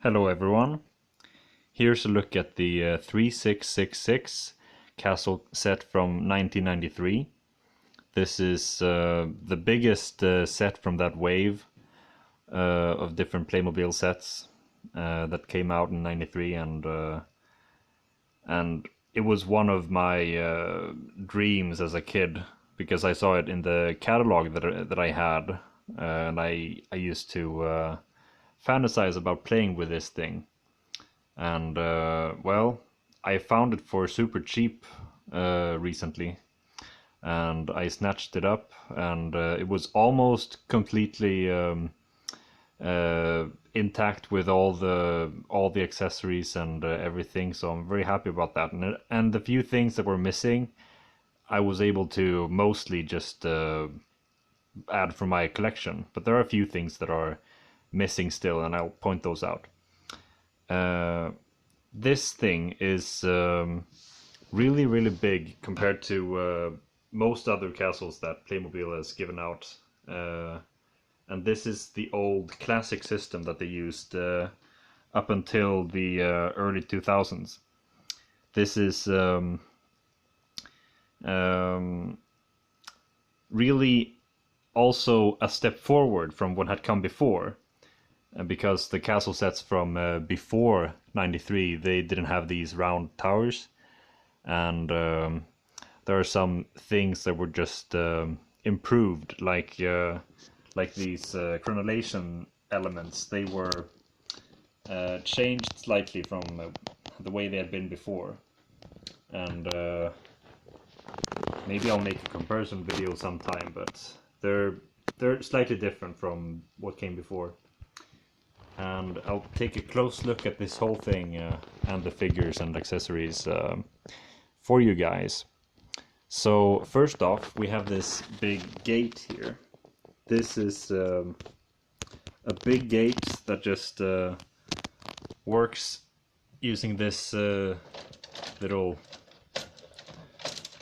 Hello everyone, here's a look at the 3666 castle set from 1993. This is the biggest set from that wave of different Playmobil sets that came out in 93, and it was one of my dreams as a kid because I saw it in the catalog that I had, and I used to fantasize about playing with this thing. And well, I found it for super cheap recently, and I snatched it up, and it was almost completely intact with all the accessories and everything. So I'm very happy about that. And the few things that were missing, I was able to mostly just add from my collection. But there are a few things that are missing still, and I'll point those out. This thing is really big compared to most other castles that Playmobil has given out, and this is the old classic system that they used up until the early 2000s. This is really also a step forward from what had come before, because the castle sets from before 93, they didn't have these round towers, and there are some things that were just improved, like these chronolation elements. They were changed slightly from the way they had been before, and maybe I'll make a comparison video sometime, but they're slightly different from what came before. And I'll take a close look at this whole thing and the figures and accessories for you guys. So first off, we have this big gate here. This is a big gate that just works using this little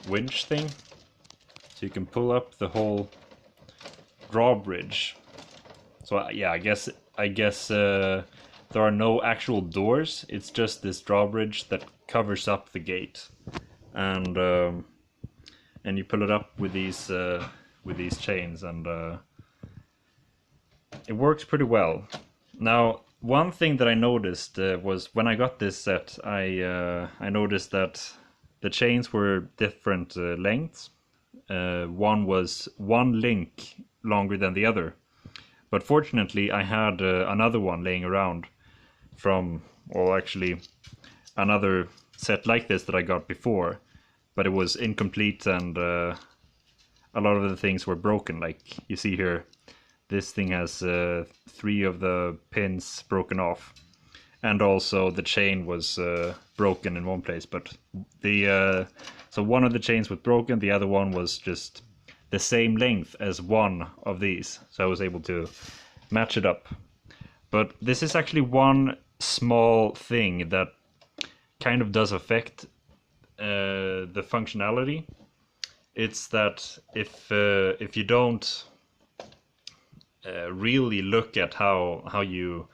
winch thing. So you can pull up the whole drawbridge. So yeah, I guess there are no actual doors. It's just this drawbridge that covers up the gate, and you pull it up with these chains, and it works pretty well. Now, one thing that I noticed was when I got this set, I noticed that the chains were different lengths. One was one link longer than the other. But fortunately, I had another one laying around from, well, actually, another set like this that I got before, but it was incomplete, and a lot of the things were broken. Like you see here, this thing has 3 of the pins broken off, and also the chain was broken in one place. But so one of the chains was broken, the other one was just the same length as one of these, so I was able to match it up. But this is actually one small thing that kind of does affect the functionality. It's that if you don't really look at how you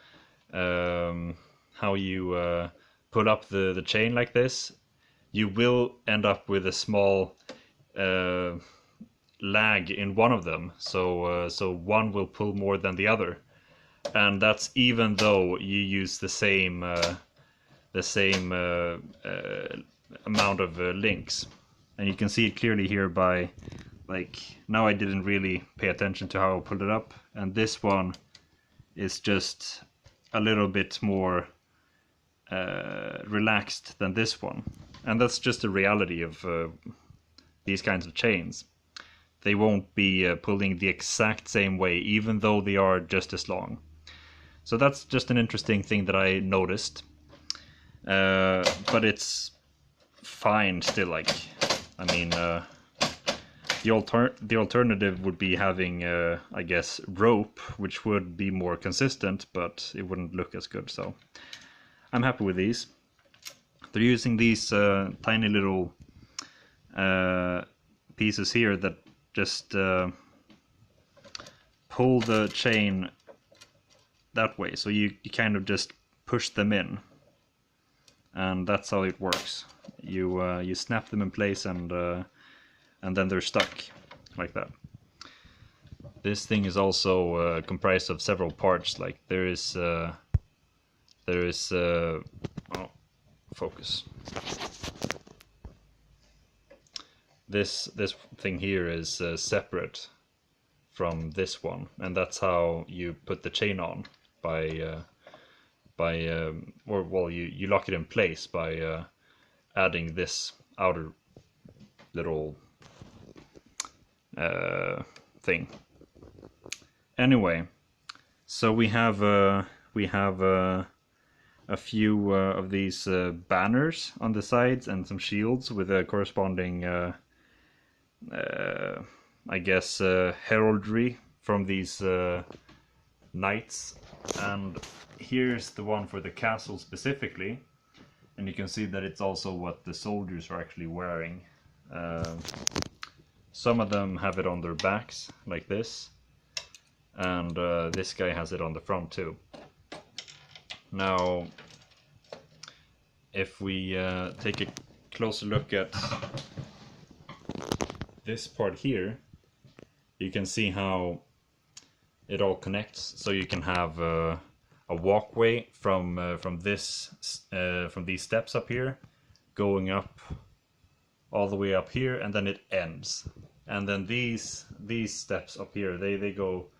pull up the chain like this, you will end up with a small lag in one of them, so one will pull more than the other, and that's even though you use the same amount of links. And you can see it clearly here by, like, now I didn't really pay attention to how I pulled it up, and this one is just a little bit more relaxed than this one, and that's just the reality of these kinds of chains. They won't be pulling the exact same way, even though they are just as long. So that's just an interesting thing that I noticed. But it's fine still. Like, I mean, the alternative would be having, I guess, rope, which would be more consistent, but it wouldn't look as good. So I'm happy with these. They're using these tiny little pieces here that just pull the chain that way. So you kind of just push them in, and that's how it works. You snap them in place, and then they're stuck like that. This thing is also comprised of several parts. Like there is oh, focus. This thing here is separate from this one, and that's how you put the chain on by or well, you lock it in place by adding this outer little thing. Anyway, so we have a few of these banners on the sides and some shields with a corresponding I guess heraldry from these knights. And here's the one for the castle specifically, and you can see that it's also what the soldiers are actually wearing. Some of them have it on their backs like this, and this guy has it on the front too. Now if we take a closer look at this part here, you can see how it all connects. So you can have a walkway from these steps up here, going up all the way up here, and then it ends. And then these steps up here, they go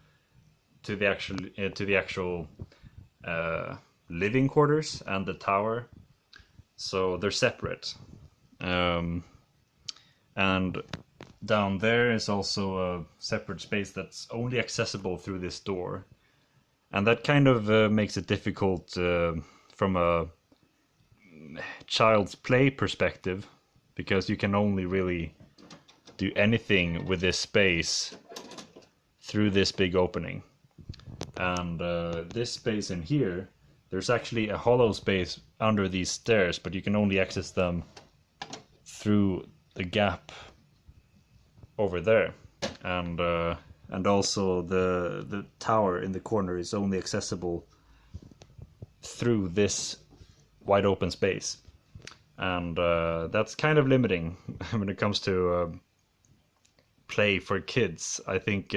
to the actual living quarters and the tower. So they're separate. And down there is also a separate space that's only accessible through this door. And that kind of makes it difficult from a child's play perspective, because you can only really do anything with this space through this big opening. And this space in here, there's actually a hollow space under these stairs, but you can only access them through the gap over there. And also the tower in the corner is only accessible through this wide open space. And that's kind of limiting when it comes to play for kids. I think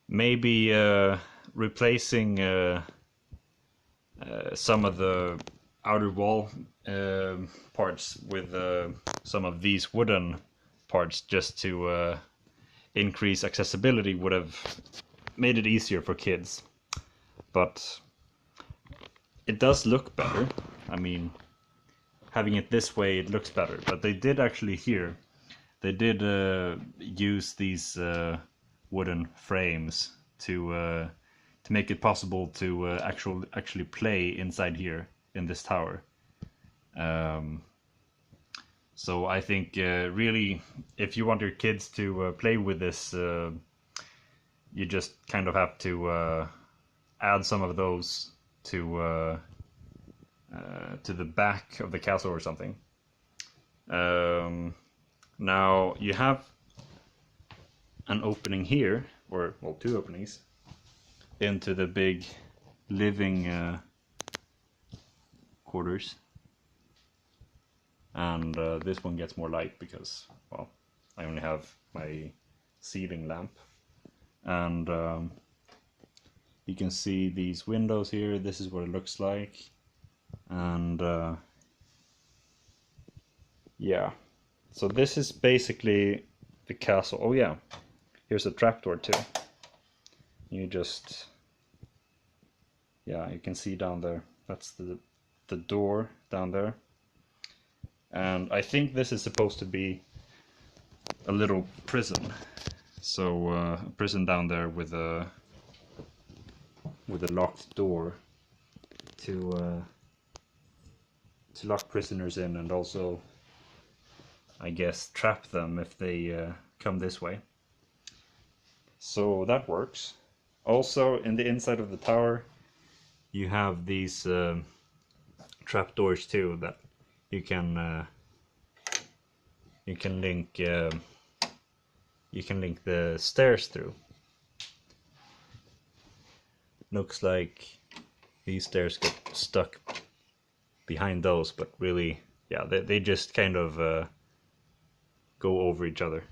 maybe replacing some of the outer wall parts with some of these wooden parts just to increase accessibility would have made it easier for kids. But it does look better. I mean, having it this way, it looks better. But they did actually here, they did use these wooden frames to make it possible to actually play inside here in this tower. So I think really, if you want your kids to play with this, you just kind of have to add some of those to the back of the castle or something. Now you have an opening here, or well, two openings into the big living quarters. And this one gets more light because, well, I only have my ceiling lamp. And you can see these windows here. This is what it looks like. And yeah, so this is basically the castle. Oh yeah, here's a trapdoor too. You just, yeah, you can see down there. That's the door down there. And I think this is supposed to be a little prison. So a prison down there with a locked door to lock prisoners in, and also, I guess, trap them if they come this way. So that works. Also, in the inside of the tower, you have these trap doors too that you can link the stairs through. Looks like these stairs get stuck behind those, but really, yeah, they just kind of go over each other.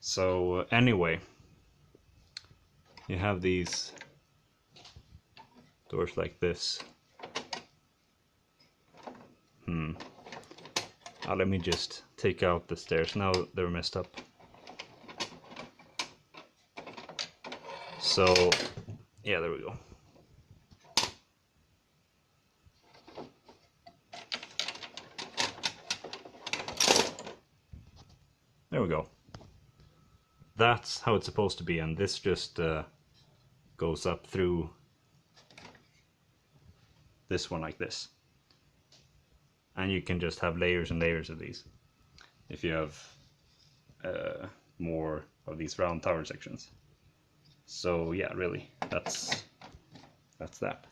So anyway, you have these doors like this. Let me just take out the stairs. Now they're messed up. So, yeah, there we go. There we go. That's how it's supposed to be, and this just goes up through this one like this. And you can just have layers and layers of these if you have more of these round tower sections. So yeah, really, that's that.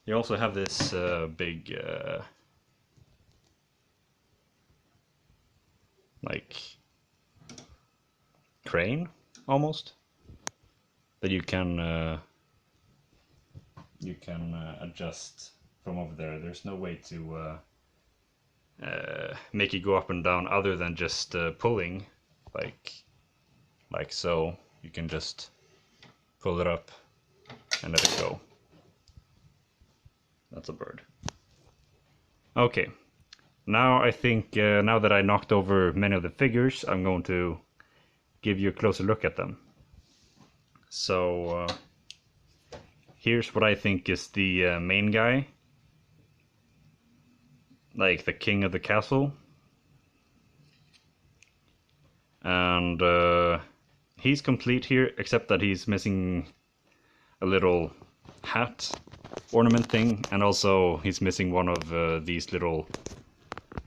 You also have this big like crane almost that you can adjust from over there. There's no way to make it go up and down other than just pulling like so. You can just pull it up and let it go. That's a bird. Okay, now I think now that I knocked over many of the figures, I'm going to give you a closer look at them. So here's what I think is the main guy, like the king of the castle. And he's complete here, except that he's missing a little hat ornament thing, and also he's missing one of these little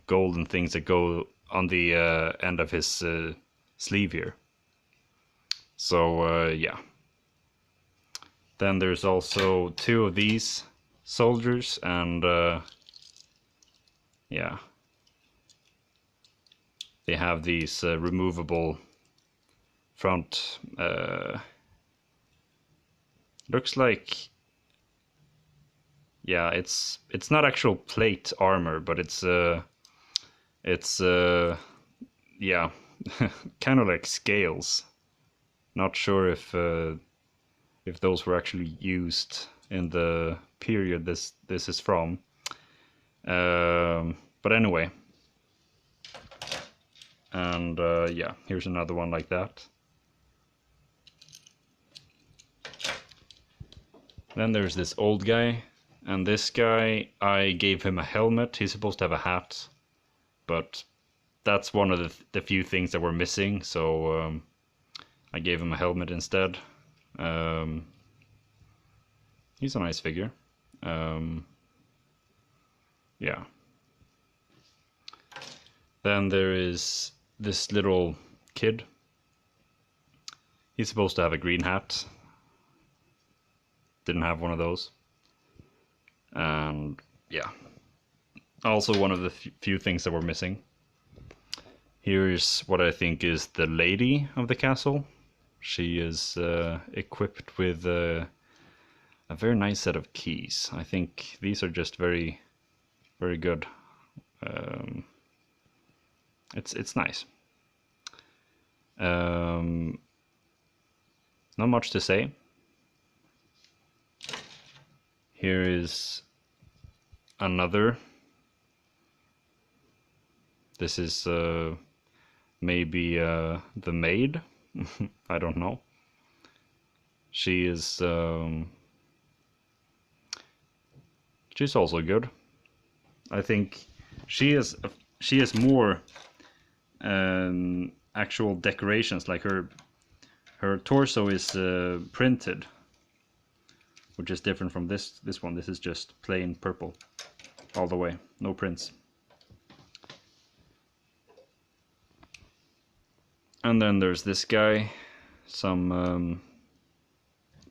golden things that go on the end of his sleeve here. So yeah. Then there's also two of these soldiers, and yeah, they have these removable front, looks like, yeah, it's not actual plate armor, but it's yeah, kind of like scales. Not sure if those were actually used in the period this is from. But anyway, and yeah, here's another one like that. Then there's this old guy, and this guy, I gave him a helmet. He's supposed to have a hat, but that's one of the few things that were missing, so I gave him a helmet instead. He's a nice figure. Yeah. Then there is this little kid. He's supposed to have a green hat. Didn't have one of those. And yeah, also one of the few things that were missing. Here's what I think is the lady of the castle. She is equipped with a very nice set of keys. I think these are just very, very good. It's nice. Not much to say. Here is another. This is maybe the maid. I don't know. She is. She's also good. I think she is more actual decorations. Like her torso is printed, which is different from this one. This is just plain purple all the way, no prints. And then there's this guy, some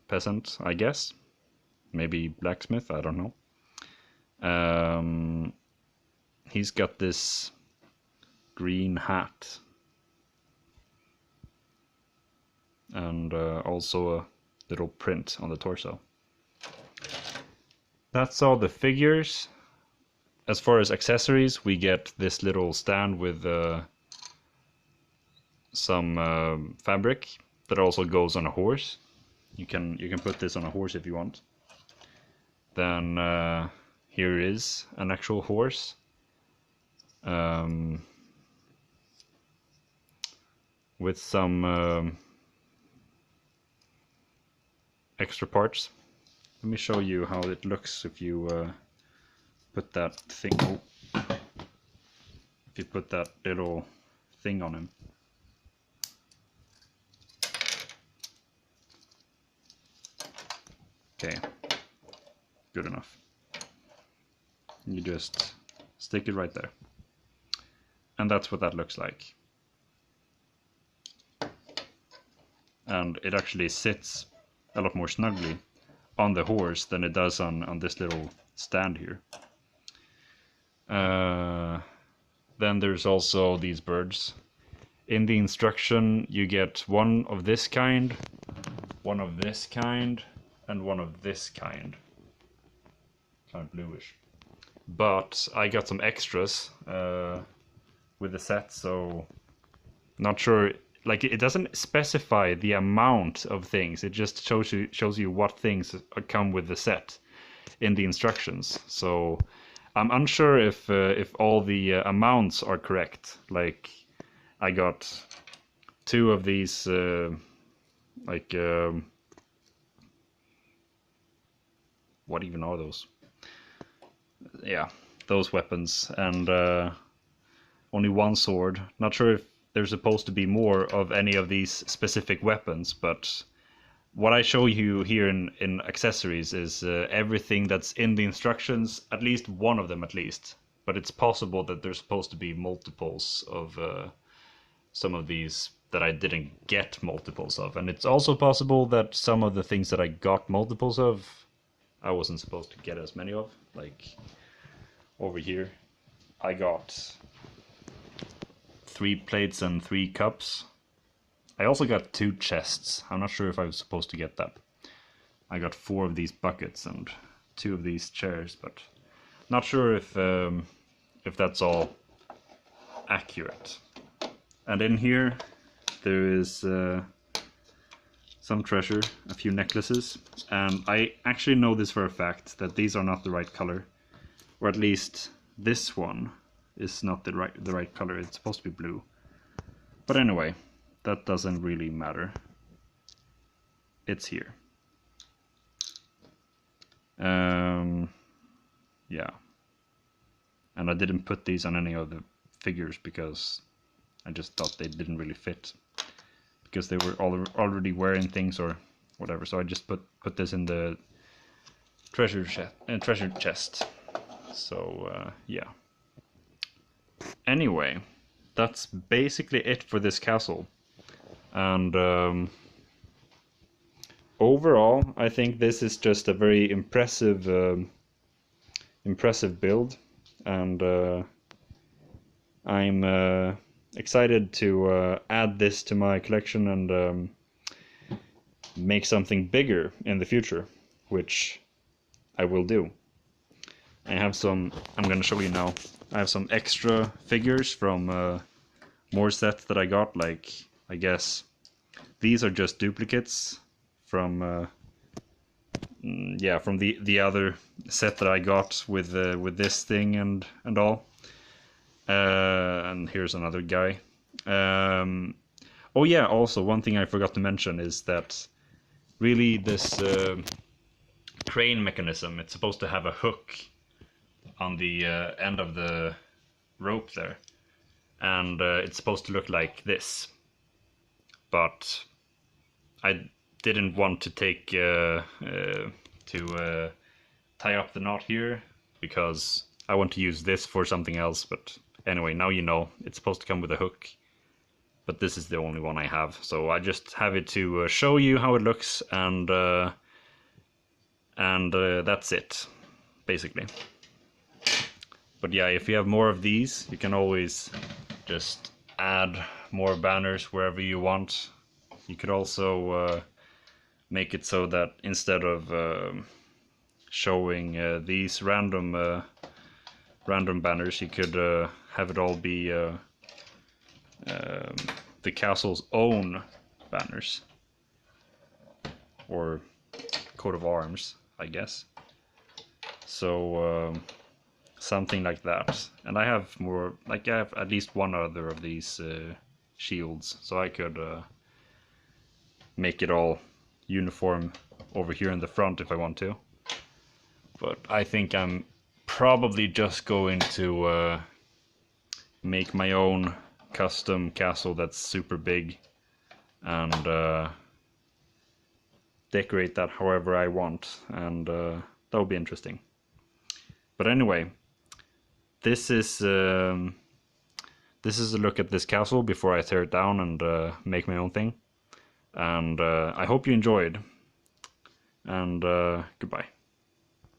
peasant, I guess, maybe blacksmith, I don't know. He's got this green hat, and also a little print on the torso. that's all the figures. As far as accessories, we get this little stand with some fabric that also goes on a horse. You can put this on a horse if you want. Then here is an actual horse. With some extra parts. Let me show you how it looks if you put that thing. Oh, if you put that little thing on him. Okay, good enough. You just stick it right there. And that's what that looks like. And it actually sits a lot more snugly on the horse than it does on this little stand here. Then there's also these birds. In the instruction you get one of this kind, one of this kind, and one of this kind. Kind of bluish. But I got some extras with the set, so not sure. Like, it doesn't specify the amount of things. It just shows you what things come with the set in the instructions. So I'm unsure if all the amounts are correct. Like, I got 2 of these what even are those? Yeah, those weapons, and only 1 sword. Not sure if there's supposed to be more of any of these specific weapons, but what I show you here in accessories is everything that's in the instructions, at least one of them at least. But it's possible that there's supposed to be multiples of some of these that I didn't get multiples of. And it's also possible that some of the things that I got multiples of, I wasn't supposed to get as many of. Like, over here, I got 3 plates and 3 cups. I also got 2 chests. I'm not sure if I was supposed to get that. I got 4 of these buckets and 2 of these chairs, but not sure if that's all accurate. And in here there is some treasure, a few necklaces, and I actually know this for a fact that these are not the right color, or at least this one is not the right color. It's supposed to be blue. But anyway, that doesn't really matter. It's here. Yeah. And I didn't put these on any of the figures because I just thought they didn't really fit. Because they were already wearing things or whatever. So I just put this in the treasure chest. So yeah. Anyway, that's basically it for this castle. And overall, I think this is just a very impressive build, and I'm excited to add this to my collection and make something bigger in the future, which I will do. I have some, I'm going to show you now, I have some extra figures from more sets that I got, like, I guess these are just duplicates from from the other set that I got with this thing and all. And here's another guy. Oh yeah, also one thing I forgot to mention is that really this crane mechanism, it's supposed to have a hook on the end of the rope there, and it's supposed to look like this, but I didn't want to take to tie up the knot here because I want to use this for something else. But anyway, now you know it's supposed to come with a hook, but this is the only one I have, so I just have it to show you how it looks, and that's it basically. But yeah, if you have more of these, you can always just add more banners wherever you want. You could also make it so that instead of showing these random banners. You could have it all be the castle's own banners, or coat of arms, I guess. So something like that. And I have more, like I have at least one other of these shields, so I could make it all uniform over here in the front if I want to. But I think I'm probably just going to make my own custom castle that's super big and decorate that however I want, and that'll be interesting. But anyway, this is a look at this castle before I tear it down and make my own thing. And I hope you enjoyed, and goodbye.